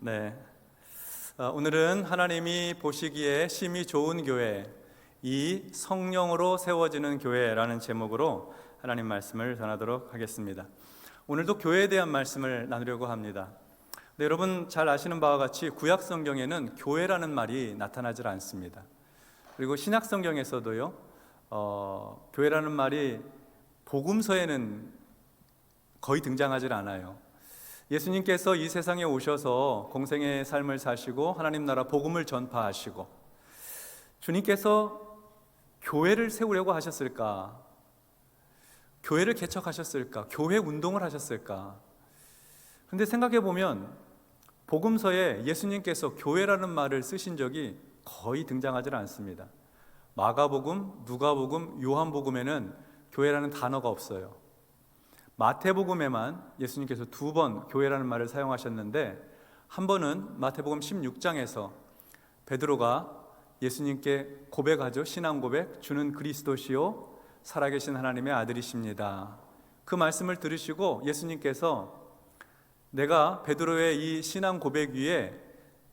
네, 오늘은 하나님이 보시기에 심히 좋은 교회, 이 성령으로 세워지는 교회라는 제목으로 하나님 말씀을 전하도록 하겠습니다. 오늘도 교회에 대한 말씀을 나누려고 합니다. 네, 여러분 잘 아시는 바와 같이 구약 성경에는 교회라는 말이 나타나질 않습니다. 그리고 신약 성경에서도요, 교회라는 말이 복음서에는 거의 등장하질 않아요. 예수님께서 이 세상에 오셔서 공생의 삶을 사시고 하나님 나라 복음을 전파하시고 주님께서 교회를 세우려고 하셨을까? 교회를 개척하셨을까? 교회 운동을 하셨을까? 그런데 생각해 보면 복음서에 예수님께서 교회라는 말을 쓰신 적이 거의 등장하지 않습니다. 마가복음, 누가복음, 요한복음에는 교회라는 단어가 없어요. 마태복음에만 예수님께서 2번 교회라는 말을 사용하셨는데, 한 번은 마태복음 16장에서 베드로가 예수님께 고백하죠. 신앙 고백, 주는 그리스도시요 살아계신 하나님의 아들이십니다. 그 말씀을 들으시고 예수님께서 내가 베드로의 이 신앙 고백 위에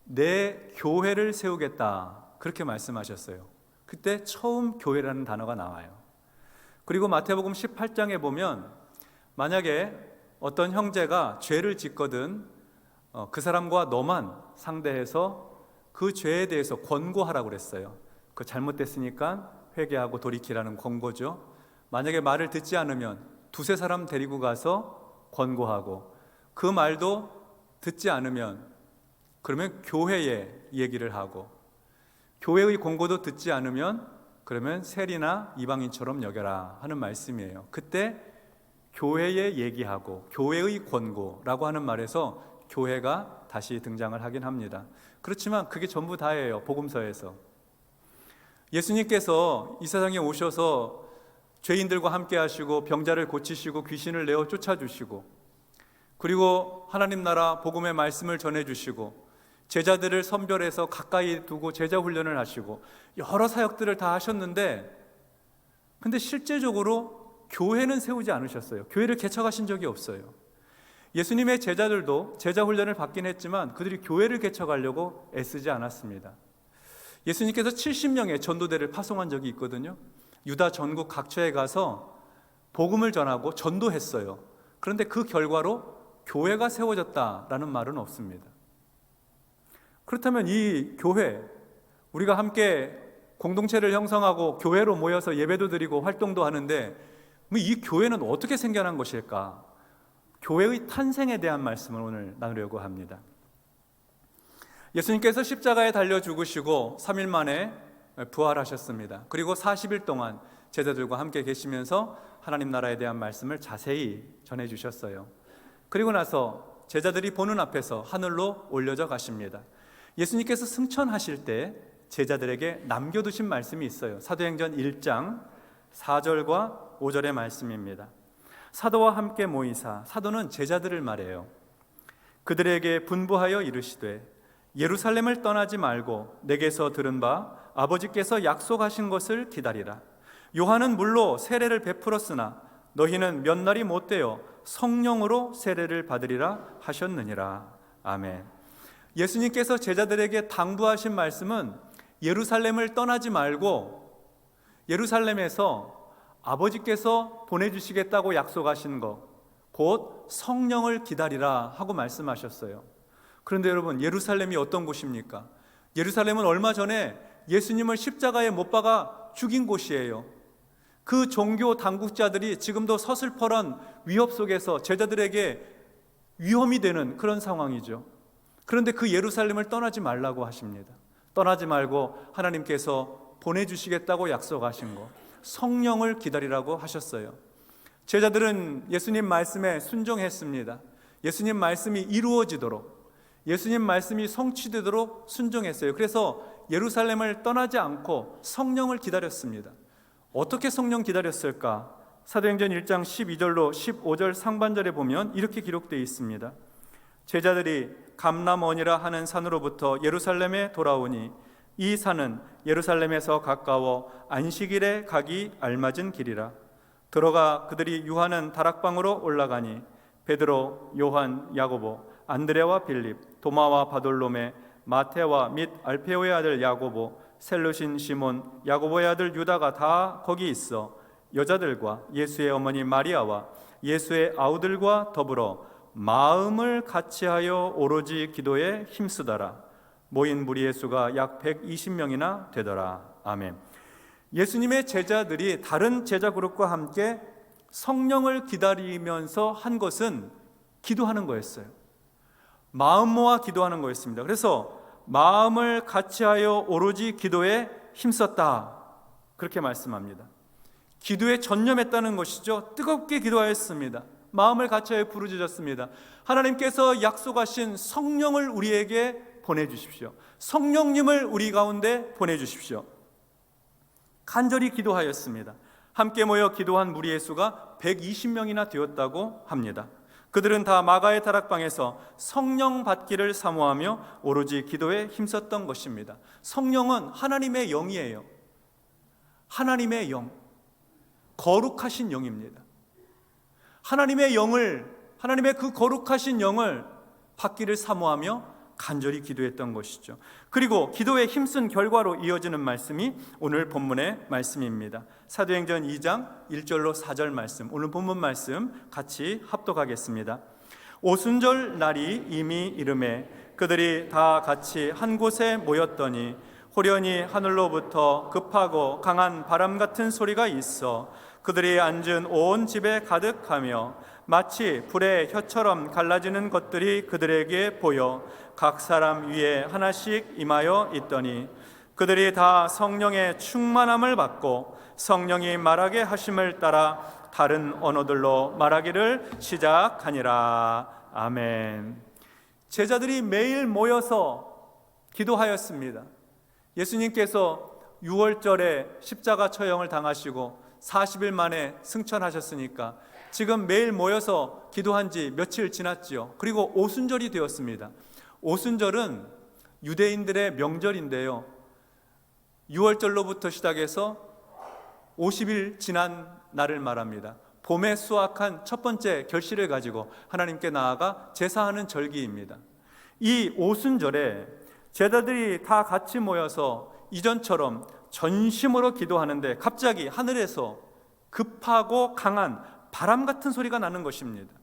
내 교회를 세우겠다, 그렇게 말씀하셨어요. 그때 처음 교회라는 단어가 나와요. 그리고 마태복음 18장에 보면 만약에 어떤 형제가 죄를 짓거든 그 사람과 너만 상대해서 그 죄에 대해서 권고하라고 그랬어요. 그 잘못됐으니까 회개하고 돌이키라는 권고죠. 만약에 말을 듣지 않으면 두세 사람 데리고 가서 권고하고, 그 말도 듣지 않으면 그러면 교회에 얘기를 하고, 교회의 권고도 듣지 않으면 그러면 세리나 이방인처럼 여겨라 하는 말씀이에요. 그때 교회에 얘기하고 교회의 권고라고 하는 말에서 교회가 다시 등장을 하긴 합니다. 그렇지만 그게 전부 다예요. 복음서에서 예수님께서 이 세상에 오셔서 죄인들과 함께 하시고 병자를 고치시고 귀신을 내어 쫓아주시고, 그리고 하나님 나라 복음의 말씀을 전해주시고 제자들을 선별해서 가까이 두고 제자 훈련을 하시고 여러 사역들을 다 하셨는데, 근데 실제적으로 교회는 세우지 않으셨어요. 교회를 개척하신 적이 없어요. 예수님의 제자들도 제자 훈련을 받긴 했지만 그들이 교회를 개척하려고 애쓰지 않았습니다. 예수님께서 70명의 전도대를 파송한 적이 있거든요. 유다 전국 각처에 가서 복음을 전하고 전도했어요. 그런데 그 결과로 교회가 세워졌다라는 말은 없습니다. 그렇다면 이 교회, 우리가 함께 공동체를 형성하고 교회로 모여서 예배도 드리고 활동도 하는데 이 교회는 어떻게 생겨난 것일까? 교회의 탄생에 대한 말씀을 오늘 나누려고 합니다. 예수님께서 십자가에 달려 죽으시고 3일 만에 부활하셨습니다. 그리고 40일 동안 제자들과 함께 계시면서 하나님 나라에 대한 말씀을 자세히 전해주셨어요. 그리고 나서 제자들이 보는 앞에서 하늘로 올려져 가십니다. 예수님께서 승천하실 때 제자들에게 남겨두신 말씀이 있어요. 사도행전 1장 4절과 5절의 말씀입니다. 사도와 함께 모이사, 사도는 제자들을 말해요. 그들에게 분부하여 이르시되 예루살렘을 떠나지 말고 내게서 들은 바 아버지께서 약속하신 것을 기다리라. 요한은 물로 세례를 베풀었으나 너희는 몇 날이 못되어 성령으로 세례를 받으리라 하셨느니라. 아멘. 예수님께서 제자들에게 당부하신 말씀은 예루살렘을 떠나지 말고 예루살렘에서 아버지께서 보내주시겠다고 약속하신 것, 곧 성령을 기다리라 하고 말씀하셨어요. 그런데 여러분, 예루살렘이 어떤 곳입니까? 예루살렘은 얼마 전에 예수님을 십자가에 못 박아 죽인 곳이에요. 그 종교 당국자들이 지금도 서슬퍼런 위협 속에서 제자들에게 위험이 되는 그런 상황이죠. 그런데 그 예루살렘을 떠나지 말라고 하십니다. 떠나지 말고 하나님께서 보내주시겠다고 약속하신 것, 성령을 기다리라고 하셨어요. 제자들은 예수님 말씀에 순종했습니다. 예수님 말씀이 이루어지도록, 예수님 말씀이 성취되도록 순종했어요. 그래서 예루살렘을 떠나지 않고 성령을 기다렸습니다. 어떻게 성령 기다렸을까? 사도행전 1장 12절로 15절 상반절에 보면 이렇게 기록되어 있습니다. 제자들이 감람원이라 하는 산으로부터 예루살렘에 돌아오니 이 산은 예루살렘에서 가까워 안식일에 가기 알맞은 길이라. 들어가 그들이 유하는 다락방으로 올라가니 베드로, 요한, 야고보, 안드레와 빌립, 도마와 바돌로메, 마테와 및 알페오의 아들 야고보, 셀루신 시몬, 야고보의 아들 유다가 다 거기 있어 여자들과 예수의 어머니 마리아와 예수의 아우들과 더불어 마음을 같이하여 오로지 기도에 힘쓰더라. 모인 무리의 수가 약 120명이나 되더라. 아멘. 예수님의 제자들이 다른 제자 그룹과 함께 성령을 기다리면서 한 것은 기도하는 거였어요. 마음 모아 기도하는 거였습니다. 그래서 마음을 같이하여 오로지 기도에 힘썼다, 그렇게 말씀합니다. 기도에 전념했다는 것이죠. 뜨겁게 기도하였습니다. 마음을 같이하여 부르짖었습니다. 하나님께서 약속하신 성령을 우리에게 보내주십시오. 성령님을 우리 가운데 보내주십시오. 간절히 기도하였습니다. 함께 모여 기도한 무리의 수가 120명이나 되었다고 합니다. 그들은 다 마가의 다락방에서 성령 받기를 사모하며 오로지 기도에 힘썼던 것입니다. 성령은 하나님의 영이에요. 하나님의 영, 거룩하신 영입니다. 하나님의 영을, 하나님의 그 거룩하신 영을 받기를 사모하며 간절히 기도했던 것이죠. 그리고 기도에 힘쓴 결과로 이어지는 말씀이 오늘 본문의 말씀입니다. 사도행전 2장 1절로 4절 말씀, 오늘 본문 말씀 같이 합독하겠습니다. 오순절 날이 이미 이르매 그들이 다 같이 한 곳에 모였더니 호련히 하늘로부터 급하고 강한 바람 같은 소리가 있어 그들이 앉은 온 집에 가득하며 마치 불의 혀처럼 갈라지는 것들이 그들에게 보여 각 사람 위에 하나씩 임하여 있더니 그들이 다 성령의 충만함을 받고 성령이 말하게 하심을 따라 다른 언어들로 말하기를 시작하니라. 아멘. 제자들이 매일 모여서 기도하였습니다. 예수님께서 6월절에 십자가 처형을 당하시고 40일 만에 승천하셨으니까 지금 매일 모여서 기도한 지 며칠 지났지요. 그리고 오순절이 되었습니다. 오순절은 유대인들의 명절인데요, 6월절로부터 시작해서 50일 지난 날을 말합니다. 봄에 수확한 첫 번째 결실을 가지고 하나님께 나아가 제사하는 절기입니다. 이 오순절에 제자들이 다 같이 모여서 이전처럼 전심으로 기도하는데 갑자기 하늘에서 급하고 강한 바람 같은 소리가 나는 것입니다.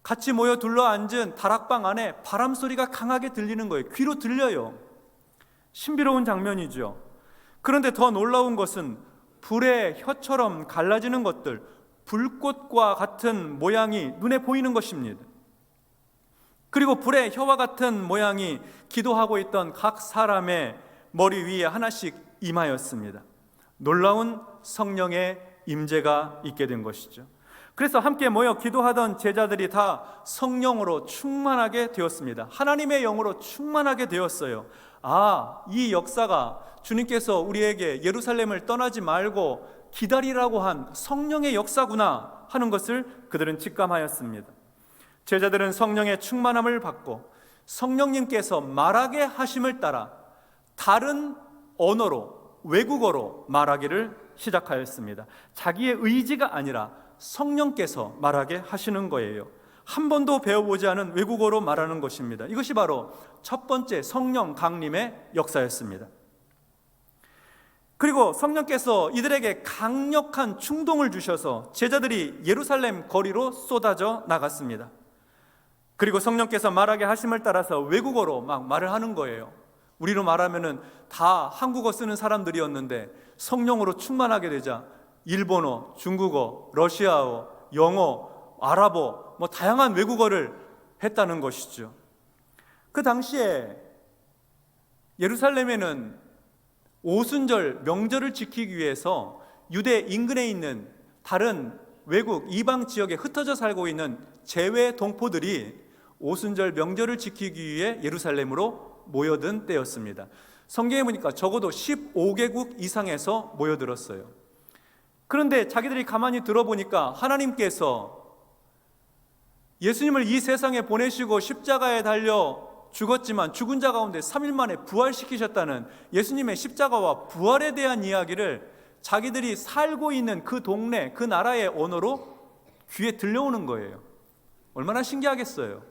같이 모여 둘러앉은 다락방 안에 바람 소리가 강하게 들리는 거예요. 귀로 들려요. 신비로운 장면이죠. 그런데 더 놀라운 것은 불의 혀처럼 갈라지는 것들, 불꽃과 같은 모양이 눈에 보이는 것입니다. 그리고 불의 혀와 같은 모양이 기도하고 있던 각 사람의 머리 위에 하나씩 임하였습니다. 놀라운 성령의 임재가 있게 된 것이죠. 그래서 함께 모여 기도하던 제자들이 다 성령으로 충만하게 되었습니다. 하나님의 영으로 충만하게 되었어요. 아, 이 역사가 주님께서 우리에게 예루살렘을 떠나지 말고 기다리라고 한 성령의 역사구나 하는 것을 그들은 직감하였습니다. 제자들은 성령의 충만함을 받고 성령님께서 말하게 하심을 따라 다른 언어로, 외국어로 말하기를 시작하였습니다. 자기의 의지가 아니라 성령께서 말하게 하시는 거예요. 한 번도 배워보지 않은 외국어로 말하는 것입니다. 이것이 바로 첫 번째 성령 강림의 역사였습니다. 그리고 성령께서 이들에게 강력한 충동을 주셔서 제자들이 예루살렘 거리로 쏟아져 나갔습니다. 그리고 성령께서 말하게 하심을 따라서 외국어로 막 말을 하는 거예요. 우리로 말하면은 다 한국어 쓰는 사람들이었는데 성령으로 충만하게 되자 일본어, 중국어, 러시아어, 영어, 아랍어, 다양한 외국어를 했다는 것이죠. 그 당시에 예루살렘에는 오순절 명절을 지키기 위해서 유대 인근에 있는 다른 외국 이방 지역에 흩어져 살고 있는 재외 동포들이 오순절 명절을 지키기 위해 예루살렘으로 모여든 때였습니다. 성경에 보니까 적어도 15개국 이상에서 모여들었어요. 그런데 자기들이 가만히 들어보니까 하나님께서 예수님을 이 세상에 보내시고 십자가에 달려 죽었지만 죽은 자 가운데 3일 만에 부활시키셨다는 예수님의 십자가와 부활에 대한 이야기를 자기들이 살고 있는 그 동네, 그 나라의 언어로 귀에 들려오는 거예요. 얼마나 신기하겠어요.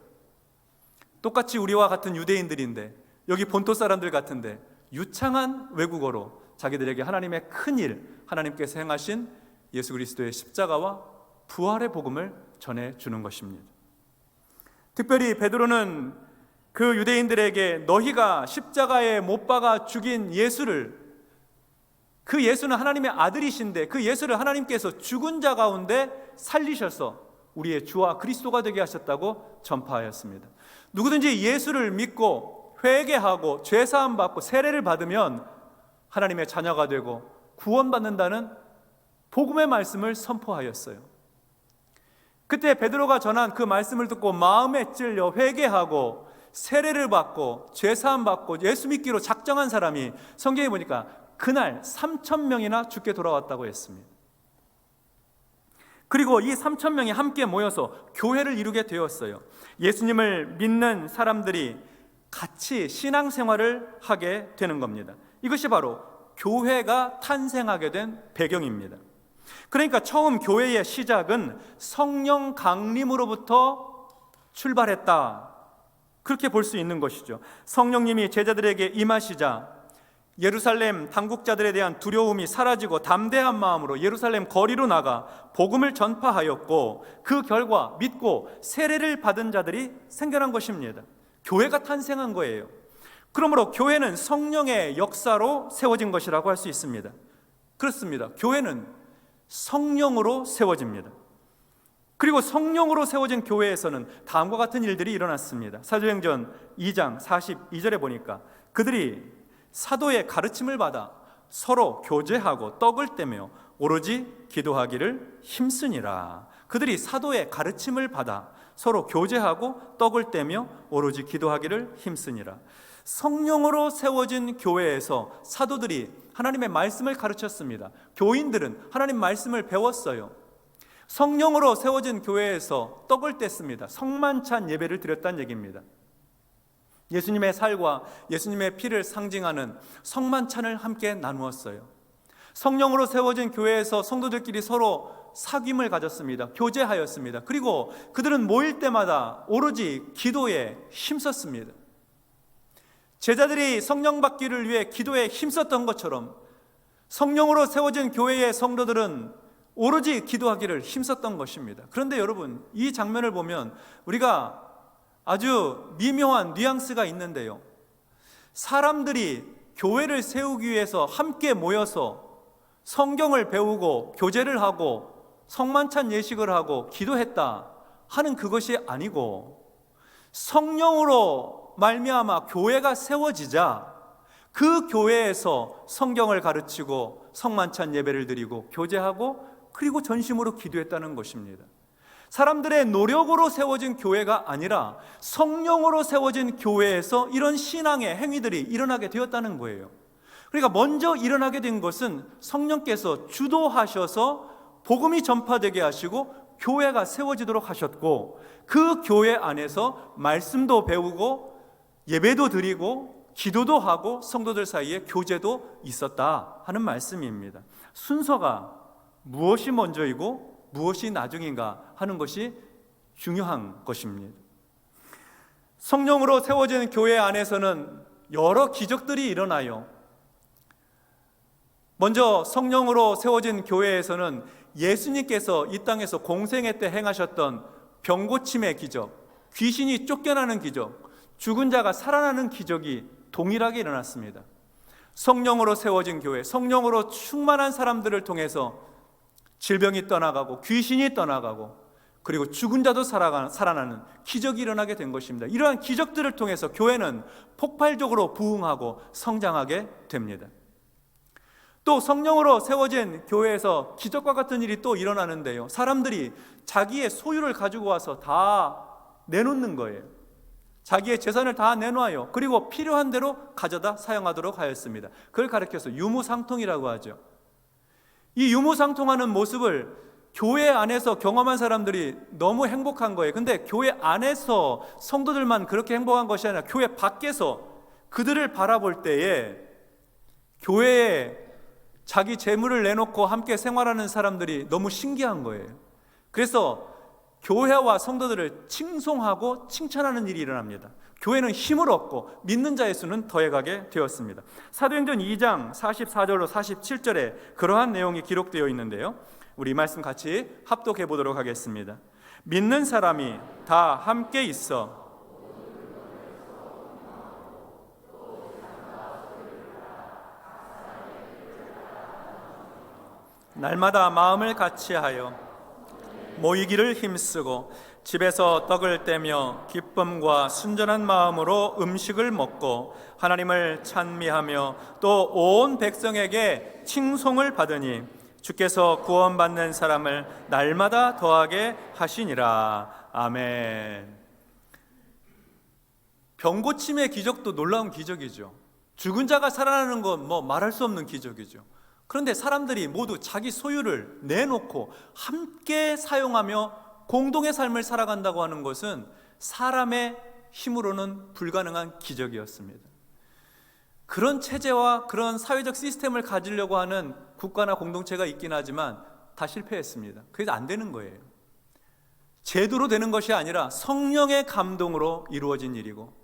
똑같이 우리와 같은 유대인들인데 여기 본토 사람들 같은데 유창한 외국어로 자기들에게 하나님의 큰 일, 하나님께서 행하신 예수 그리스도의 십자가와 부활의 복음을 전해주는 것입니다. 특별히 베드로는 그 유대인들에게 너희가 십자가에 못 박아 죽인 예수를, 그 예수는 하나님의 아들이신데 그 예수를 하나님께서 죽은 자 가운데 살리셔서 우리의 주와 그리스도가 되게 하셨다고 전파하였습니다. 누구든지 예수를 믿고 회개하고 죄사함 받고 세례를 받으면 하나님의 자녀가 되고 구원받는다는 복음의 말씀을 선포하였어요. 그때 베드로가 전한 그 말씀을 듣고 마음에 찔려 회개하고 세례를 받고 죄사함 받고 예수 믿기로 작정한 사람이 성경에 보니까 그날 3,000명이나 죽게 돌아왔다고 했습니다. 그리고 이 3,000명이 함께 모여서 교회를 이루게 되었어요. 예수님을 믿는 사람들이 같이 신앙생활을 하게 되는 겁니다. 이것이 바로 교회가 탄생하게 된 배경입니다. 그러니까 처음 교회의 시작은 성령 강림으로부터 출발했다, 그렇게 볼 수 있는 것이죠. 성령님이 제자들에게 임하시자 예루살렘 당국자들에 대한 두려움이 사라지고 담대한 마음으로 예루살렘 거리로 나가 복음을 전파하였고 그 결과 믿고 세례를 받은 자들이 생겨난 것입니다. 교회가 탄생한 거예요. 그러므로 교회는 성령의 역사로 세워진 것이라고 할 수 있습니다. 그렇습니다. 교회는 성령으로 세워집니다. 그리고 성령으로 세워진 교회에서는 다음과 같은 일들이 일어났습니다. 사도행전 2장 42절에 보니까 그들이 사도의 가르침을 받아 서로 교제하고 떡을 떼며 오로지 기도하기를 힘쓰니라. 그들이 사도의 가르침을 받아 서로 교제하고 떡을 떼며 오로지 기도하기를 힘쓰니라. 성령으로 세워진 교회에서 사도들이 하나님의 말씀을 가르쳤습니다. 교인들은 하나님 말씀을 배웠어요. 성령으로 세워진 교회에서 떡을 뗐습니다. 성만찬 예배를 드렸다는 얘기입니다. 예수님의 살과 예수님의 피를 상징하는 성만찬을 함께 나누었어요. 성령으로 세워진 교회에서 성도들끼리 서로 사귐을 가졌습니다. 교제하였습니다. 그리고 그들은 모일 때마다 오로지 기도에 힘썼습니다. 제자들이 성령 받기를 위해 기도에 힘썼던 것처럼 성령으로 세워진 교회의 성도들은 오로지 기도하기를 힘썼던 것입니다. 그런데 여러분, 이 장면을 보면 우리가 아주 미묘한 뉘앙스가 있는데요. 사람들이 교회를 세우기 위해서 함께 모여서 성경을 배우고 교제를 하고 성만찬 예식을 하고 기도했다 하는 그것이 아니고, 성령으로 말미암아 교회가 세워지자 그 교회에서 성경을 가르치고 성만찬 예배를 드리고 교제하고 그리고 전심으로 기도했다는 것입니다. 사람들의 노력으로 세워진 교회가 아니라 성령으로 세워진 교회에서 이런 신앙의 행위들이 일어나게 되었다는 거예요. 그러니까 먼저 일어나게 된 것은 성령께서 주도하셔서 복음이 전파되게 하시고 교회가 세워지도록 하셨고, 그 교회 안에서 말씀도 배우고 예배도 드리고 기도도 하고 성도들 사이에 교제도 있었다 하는 말씀입니다. 순서가 무엇이 먼저이고 무엇이 나중인가 하는 것이 중요한 것입니다. 성령으로 세워진 교회 안에서는 여러 기적들이 일어나요. 먼저 성령으로 세워진 교회에서는 예수님께서 이 땅에서 공생애 때 행하셨던 병고침의 기적, 귀신이 쫓겨나는 기적, 죽은 자가 살아나는 기적이 동일하게 일어났습니다. 성령으로 세워진 교회, 성령으로 충만한 사람들을 통해서 질병이 떠나가고 귀신이 떠나가고 그리고 죽은 자도 살아나는 기적이 일어나게 된 것입니다. 이러한 기적들을 통해서 교회는 폭발적으로 부흥하고 성장하게 됩니다. 또 성령으로 세워진 교회에서 기적과 같은 일이 또 일어나는데요, 사람들이 자기의 소유를 가지고 와서 다 내놓는 거예요. 자기의 재산을 다 내놓아요. 그리고 필요한 대로 가져다 사용하도록 하였습니다. 그걸 가리켜서 유무상통이라고 하죠. 이 유무상통하는 모습을 교회 안에서 경험한 사람들이 너무 행복한 거예요. 근데 교회 안에서 성도들만 그렇게 행복한 것이 아니라 교회 밖에서 그들을 바라볼 때에 교회에 자기 재물을 내놓고 함께 생활하는 사람들이 너무 신기한 거예요. 그래서 교회와 성도들을 칭송하고 칭찬하는 일이 일어납니다. 교회는 힘을 얻고 믿는 자의 수는 더해가게 되었습니다. 사도행전 2장 44절로 47절에 그러한 내용이 기록되어 있는데요, 우리 이 말씀 같이 합독해 보도록 하겠습니다. 믿는 사람이 다 함께 있어 날마다 마음을 같이하여 모이기를 힘쓰고 집에서 떡을 떼며 기쁨과 순전한 마음으로 음식을 먹고 하나님을 찬미하며 또 온 백성에게 칭송을 받으니 주께서 구원받는 사람을 날마다 더하게 하시니라. 아멘. 병고침의 기적도 놀라운 기적이죠. 죽은 자가 살아나는 건 말할 수 없는 기적이죠. 그런데 사람들이 모두 자기 소유를 내놓고 함께 사용하며 공동의 삶을 살아간다고 하는 것은 사람의 힘으로는 불가능한 기적이었습니다. 그런 체제와 그런 사회적 시스템을 가지려고 하는 국가나 공동체가 있긴 하지만 다 실패했습니다. 그래서 안 되는 거예요. 제도로 되는 것이 아니라 성령의 감동으로 이루어진 일이고,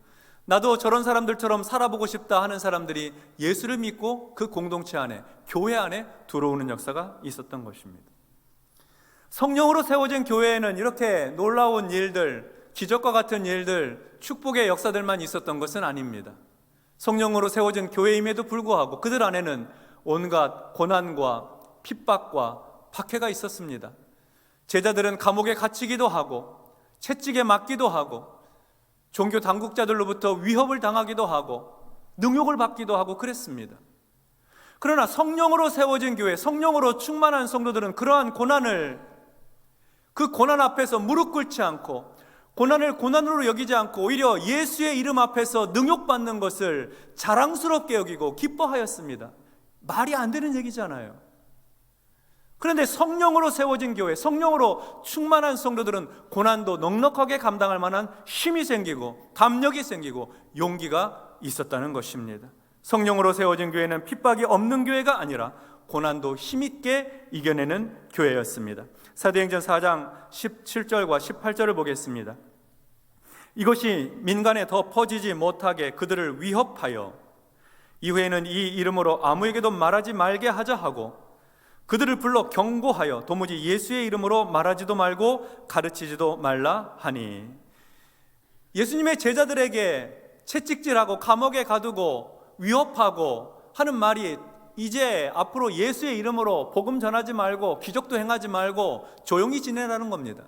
나도 저런 사람들처럼 살아보고 싶다 하는 사람들이 예수를 믿고 그 공동체 안에, 교회 안에 들어오는 역사가 있었던 것입니다. 성령으로 세워진 교회에는 이렇게 놀라운 일들, 기적과 같은 일들, 축복의 역사들만 있었던 것은 아닙니다. 성령으로 세워진 교회임에도 불구하고 그들 안에는 온갖 고난과 핍박과 박해가 있었습니다. 제자들은 감옥에 갇히기도 하고 채찍에 맞기도 하고 종교 당국자들로부터 위협을 당하기도 하고 능욕을 받기도 하고 그랬습니다. 그러나 성령으로 세워진 교회, 성령으로 충만한 성도들은 그러한 고난을, 그 고난 앞에서 무릎 꿇지 않고 고난을 고난으로 여기지 않고 오히려 예수의 이름 앞에서 능욕받는 것을 자랑스럽게 여기고 기뻐하였습니다. 말이 안 되는 얘기잖아요. 그런데 성령으로 세워진 교회, 성령으로 충만한 성도들은 고난도 넉넉하게 감당할 만한 힘이 생기고 담력이 생기고 용기가 있었다는 것입니다. 성령으로 세워진 교회는 핍박이 없는 교회가 아니라 고난도 힘있게 이겨내는 교회였습니다. 사도행전 4장 17절과 18절을 보겠습니다. 이것이 민간에 더 퍼지지 못하게 그들을 위협하여 이후에는 이 이름으로 아무에게도 말하지 말게 하자 하고 그들을 불러 경고하여 도무지 예수의 이름으로 말하지도 말고 가르치지도 말라 하니, 예수님의 제자들에게 채찍질하고 감옥에 가두고 위협하고 하는 말이 이제 앞으로 예수의 이름으로 복음 전하지 말고 기적도 행하지 말고 조용히 지내라는 겁니다.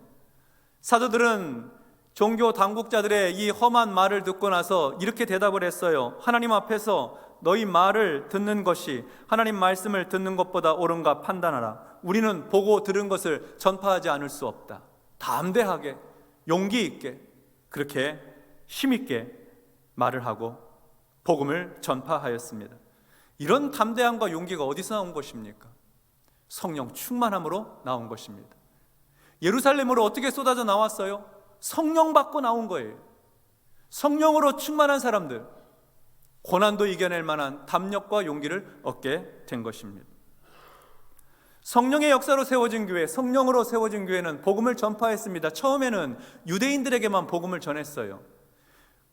사도들은 종교 당국자들의 이 험한 말을 듣고 나서 이렇게 대답을 했어요. 하나님 앞에서 너희 말을 듣는 것이 하나님 말씀을 듣는 것보다 옳은가 판단하라. 우리는 보고 들은 것을 전파하지 않을 수 없다. 담대하게 용기 있게 그렇게 힘있게 말을 하고 복음을 전파하였습니다. 이런 담대함과 용기가 어디서 나온 것입니까? 성령 충만함으로 나온 것입니다. 예루살렘으로 어떻게 쏟아져 나왔어요? 성령 받고 나온 거예요. 성령으로 충만한 사람들, 고난도 이겨낼 만한 담력과 용기를 얻게 된 것입니다. 성령의 역사로 세워진 교회, 성령으로 세워진 교회는 복음을 전파했습니다. 처음에는 유대인들에게만 복음을 전했어요.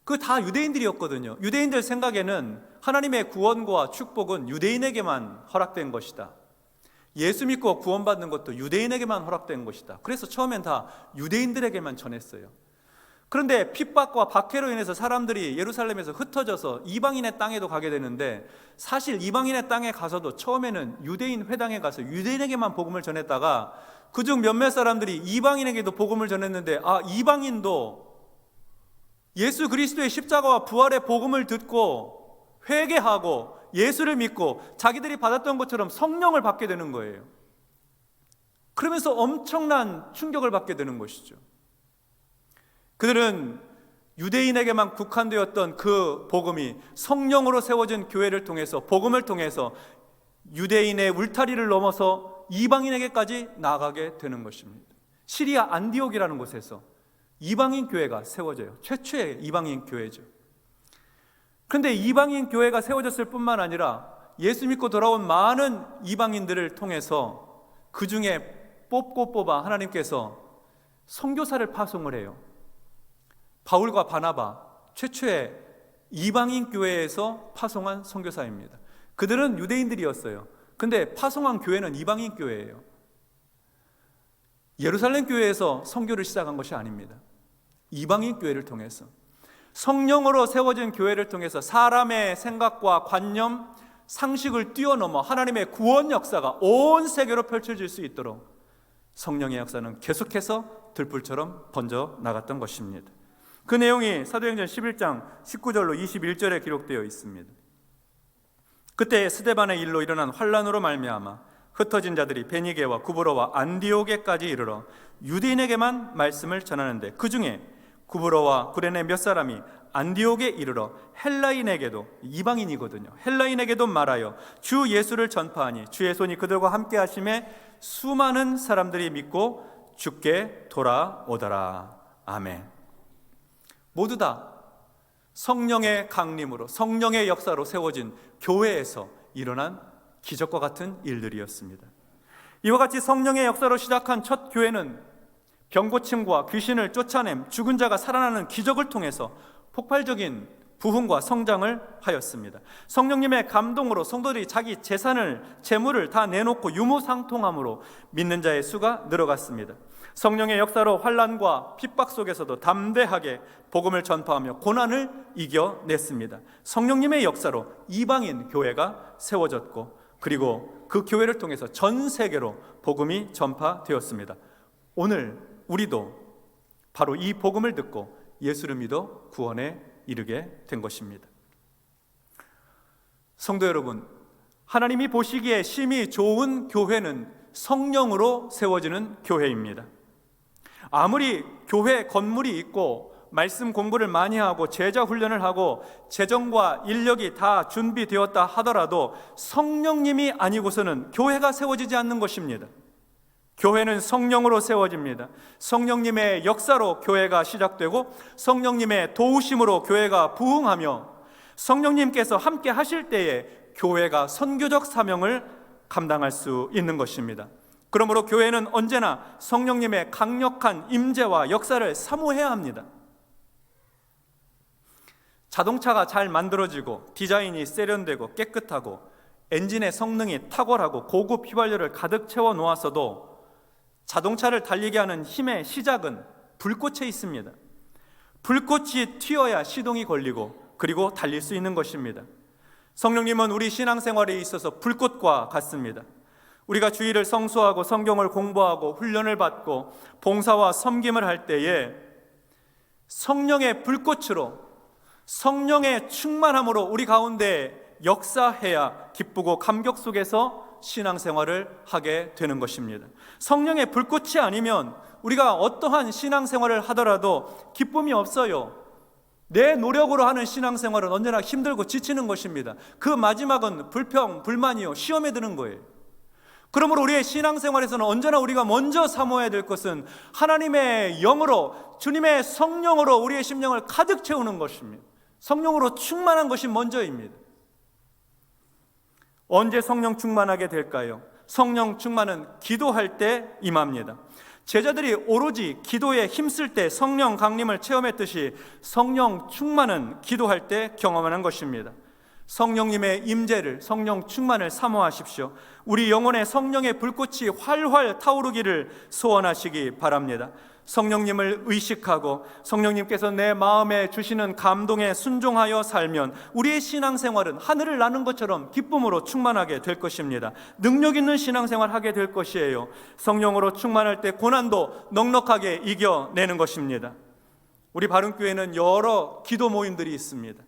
그 다 유대인들이었거든요. 유대인들 생각에는 하나님의 구원과 축복은 유대인에게만 허락된 것이다. 예수 믿고 구원받는 것도 유대인에게만 허락된 것이다. 그래서 처음엔 다 유대인들에게만 전했어요. 그런데 핍박과 박해로 인해서 사람들이 예루살렘에서 흩어져서 이방인의 땅에도 가게 되는데, 사실 이방인의 땅에 가서도 처음에는 유대인 회당에 가서 유대인에게만 복음을 전했다가 그중 몇몇 사람들이 이방인에게도 복음을 전했는데, 이방인도 예수 그리스도의 십자가와 부활의 복음을 듣고 회개하고 예수를 믿고 자기들이 받았던 것처럼 성령을 받게 되는 거예요. 그러면서 엄청난 충격을 받게 되는 것이죠. 그들은 유대인에게만 국한되었던 그 복음이 성령으로 세워진 교회를 통해서, 복음을 통해서 유대인의 울타리를 넘어서 이방인에게까지 나아가게 되는 것입니다. 시리아 안디옥이라는 곳에서 이방인 교회가 세워져요. 최초의 이방인 교회죠. 그런데 이방인 교회가 세워졌을 뿐만 아니라 예수 믿고 돌아온 많은 이방인들을 통해서 그 중에 뽑아 하나님께서 선교사를 파송을 해요. 바울과 바나바, 최초의 이방인 교회에서 파송한 선교사입니다. 그들은 유대인들이었어요. 근데 파송한 교회는 이방인 교회예요. 예루살렘 교회에서 선교를 시작한 것이 아닙니다. 이방인 교회를 통해서, 성령으로 세워진 교회를 통해서 사람의 생각과 관념, 상식을 뛰어넘어 하나님의 구원 역사가 온 세계로 펼쳐질 수 있도록 성령의 역사는 계속해서 들불처럼 번져 나갔던 것입니다. 그 내용이 사도행전 11장 19절로 21절에 기록되어 있습니다. 그때 스데반의 일로 일어난 환란으로 말미암아 흩어진 자들이 베니게와 구브로와 안디오게까지 이르러 유대인에게만 말씀을 전하는데, 그 중에 구브로와 구레네 몇 사람이 안디옥에 이르러 헬라인에게도, 이방인이거든요, 헬라인에게도 말하여 주 예수를 전파하니 주의 손이 그들과 함께 하심에 수많은 사람들이 믿고 주께 돌아오더라. 아멘. 모두 다 성령의 강림으로, 성령의 역사로 세워진 교회에서 일어난 기적과 같은 일들이었습니다. 이와 같이 성령의 역사로 시작한 첫 교회는 병고침과 귀신을 쫓아냄, 죽은 자가 살아나는 기적을 통해서 폭발적인 부흥과 성장을 하였습니다. 성령님의 감동으로 성도들이 자기 재산을, 재물을 다 내놓고 유무상통함으로 믿는 자의 수가 늘어갔습니다. 성령의 역사로 환난과 핍박 속에서도 담대하게 복음을 전파하며 고난을 이겨냈습니다. 성령님의 역사로 이방인 교회가 세워졌고, 그리고 그 교회를 통해서 전 세계로 복음이 전파되었습니다. 오늘 우리도 바로 이 복음을 듣고 예수를 믿어 구원에 이르게 된 것입니다. 성도 여러분, 하나님이 보시기에 심히 좋은 교회는 성령으로 세워지는 교회입니다. 아무리 교회 건물이 있고 말씀 공부를 많이 하고 제자 훈련을 하고 재정과 인력이 다 준비되었다 하더라도 성령님이 아니고서는 교회가 세워지지 않는 것입니다. 교회는 성령으로 세워집니다. 성령님의 역사로 교회가 시작되고 성령님의 도우심으로 교회가 부흥하며 성령님께서 함께 하실 때에 교회가 선교적 사명을 감당할 수 있는 것입니다. 그러므로 교회는 언제나 성령님의 강력한 임재와 역사를 사모해야 합니다. 자동차가 잘 만들어지고 디자인이 세련되고 깨끗하고 엔진의 성능이 탁월하고 고급 휘발유를 가득 채워 놓았어도 자동차를 달리게 하는 힘의 시작은 불꽃에 있습니다. 불꽃이 튀어야 시동이 걸리고 그리고 달릴 수 있는 것입니다. 성령님은 우리 신앙생활에 있어서 불꽃과 같습니다. 우리가 주일을 성수하고 성경을 공부하고 훈련을 받고 봉사와 섬김을 할 때에 성령의 불꽃으로, 성령의 충만함으로 우리 가운데 역사해야 기쁘고 감격 속에서 신앙생활을 하게 되는 것입니다. 성령의 불꽃이 아니면 우리가 어떠한 신앙생활을 하더라도 기쁨이 없어요. 내 노력으로 하는 신앙생활은 언제나 힘들고 지치는 것입니다. 그 마지막은 불평, 불만이요, 시험에 드는 거예요. 그러므로 우리의 신앙생활에서는 언제나 우리가 먼저 사모해야 될 것은 하나님의 영으로, 주님의 성령으로 우리의 심령을 가득 채우는 것입니다. 성령으로 충만한 것이 먼저입니다. 언제 성령 충만하게 될까요? 성령 충만은 기도할 때 임합니다. 제자들이 오로지 기도에 힘쓸 때 성령 강림을 체험했듯이 성령 충만은 기도할 때 경험하는 것입니다. 성령님의 임재를, 성령 충만을 사모하십시오. 우리 영혼에 성령의 불꽃이 활활 타오르기를 소원하시기 바랍니다. 성령님을 의식하고 성령님께서 내 마음에 주시는 감동에 순종하여 살면 우리의 신앙생활은 하늘을 나는 것처럼 기쁨으로 충만하게 될 것입니다. 능력 있는 신앙생활 하게 될 것이에요. 성령으로 충만할 때 고난도 넉넉하게 이겨내는 것입니다. 우리 바른교회는 여러 기도 모임들이 있습니다.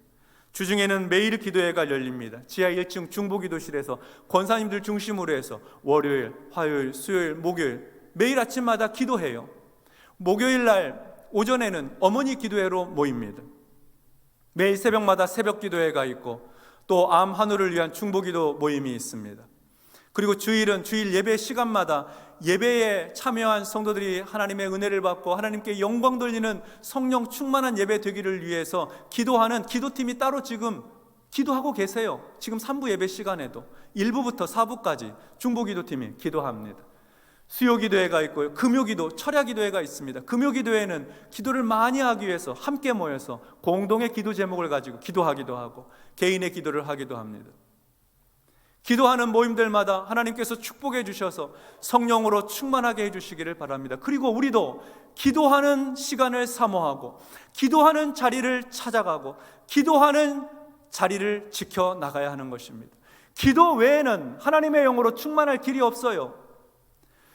주중에는 매일 기도회가 열립니다. 지하 1층 중보기도실에서 권사님들 중심으로 해서 월요일, 화요일, 수요일, 목요일 매일 아침마다 기도해요. 목요일 날 오전에는 어머니 기도회로 모입니다. 매일 새벽마다 새벽 기도회가 있고 또 암 환우를 위한 중보기도 모임이 있습니다. 그리고 주일은 주일 예배 시간마다 예배에 참여한 성도들이 하나님의 은혜를 받고 하나님께 영광 돌리는 성령 충만한 예배 되기를 위해서 기도하는 기도팀이 따로 지금 기도하고 계세요. 지금 3부 예배 시간에도 1부부터 4부까지 중보기도팀이 기도합니다. 수요기도회가 있고요, 금요기도, 철야기도회가 있습니다. 금요기도회는 기도를 많이 하기 위해서 함께 모여서 공동의 기도 제목을 가지고 기도하기도 하고 개인의 기도를 하기도 합니다. 기도하는 모임들마다 하나님께서 축복해 주셔서 성령으로 충만하게 해주시기를 바랍니다. 그리고 우리도 기도하는 시간을 사모하고 기도하는 자리를 찾아가고 기도하는 자리를 지켜나가야 하는 것입니다. 기도 외에는 하나님의 영으로 충만할 길이 없어요.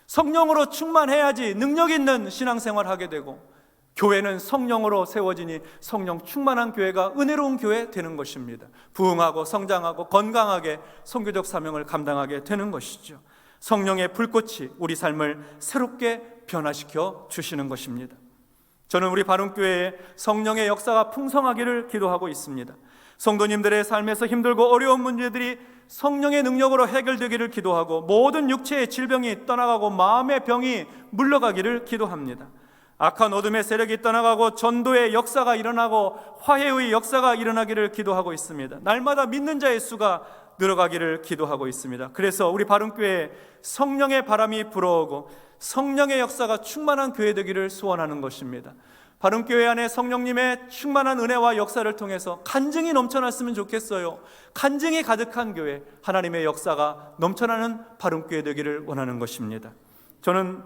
성령으로 충만해야지 능력 있는 신앙생활을 하게 되고, 교회는 성령으로 세워지니 성령 충만한 교회가 은혜로운 교회 되는 것입니다. 부흥하고 성장하고 건강하게 선교적 사명을 감당하게 되는 것이죠. 성령의 불꽃이 우리 삶을 새롭게 변화시켜 주시는 것입니다. 저는 우리 바른교회에 성령의 역사가 풍성하기를 기도하고 있습니다. 성도님들의 삶에서 힘들고 어려운 문제들이 성령의 능력으로 해결되기를 기도하고, 모든 육체의 질병이 떠나가고 마음의 병이 물러가기를 기도합니다. 악한 어둠의 세력이 떠나가고 전도의 역사가 일어나고 화해의 역사가 일어나기를 기도하고 있습니다. 날마다 믿는 자의 수가 늘어가기를 기도하고 있습니다. 그래서 우리 바른교회에 성령의 바람이 불어오고 성령의 역사가 충만한 교회 되기를 소원하는 것입니다. 바른교회 안에 성령님의 충만한 은혜와 역사를 통해서 간증이 넘쳐났으면 좋겠어요. 간증이 가득한 교회, 하나님의 역사가 넘쳐나는 바른교회 되기를 원하는 것입니다. 저는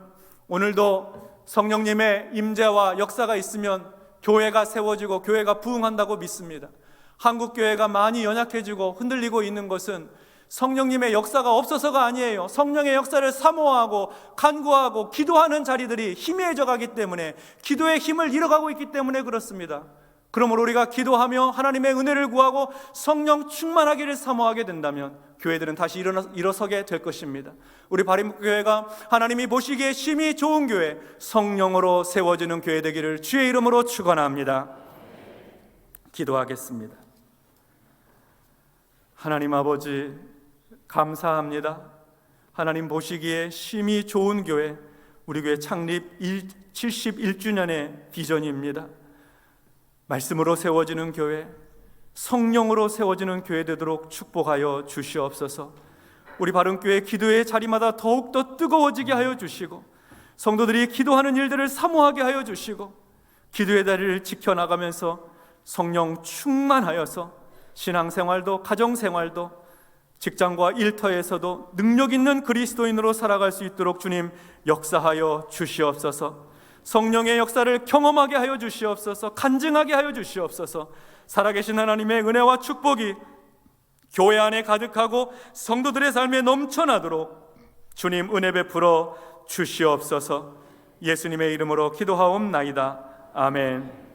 오늘도 성령님의 임재와 역사가 있으면 교회가 세워지고 교회가 부흥한다고 믿습니다. 한국 교회가 많이 연약해지고 흔들리고 있는 것은 성령님의 역사가 없어서가 아니에요. 성령의 역사를 사모하고 간구하고 기도하는 자리들이 희미해져 가기 때문에, 기도의 힘을 잃어가고 있기 때문에 그렇습니다. 그러므로 우리가 기도하며 하나님의 은혜를 구하고 성령 충만하기를 사모하게 된다면 교회들은 다시 일어서게 될 것입니다. 우리 바른교회가 하나님이 보시기에 심히 좋은 교회, 성령으로 세워지는 교회 되기를 주의 이름으로 축원합니다. 기도하겠습니다. 하나님 아버지, 감사합니다. 하나님 보시기에 심히 좋은 교회, 우리 교회 창립 71주년의 비전입니다. 말씀으로 세워지는 교회, 성령으로 세워지는 교회 되도록 축복하여 주시옵소서. 우리 바른교회 기도의 자리마다 더욱더 뜨거워지게 하여 주시고, 성도들이 기도하는 일들을 사모하게 하여 주시고, 기도의 자리를 지켜나가면서 성령 충만하여서 신앙생활도 가정생활도 직장과 일터에서도 능력 있는 그리스도인으로 살아갈 수 있도록 주님 역사하여 주시옵소서. 성령의 역사를 경험하게 하여 주시옵소서. 간증하게 하여 주시옵소서. 살아계신 하나님의 은혜와 축복이 교회 안에 가득하고 성도들의 삶에 넘쳐나도록 주님 은혜 베풀어 주시옵소서. 예수님의 이름으로 기도하옵나이다. 아멘.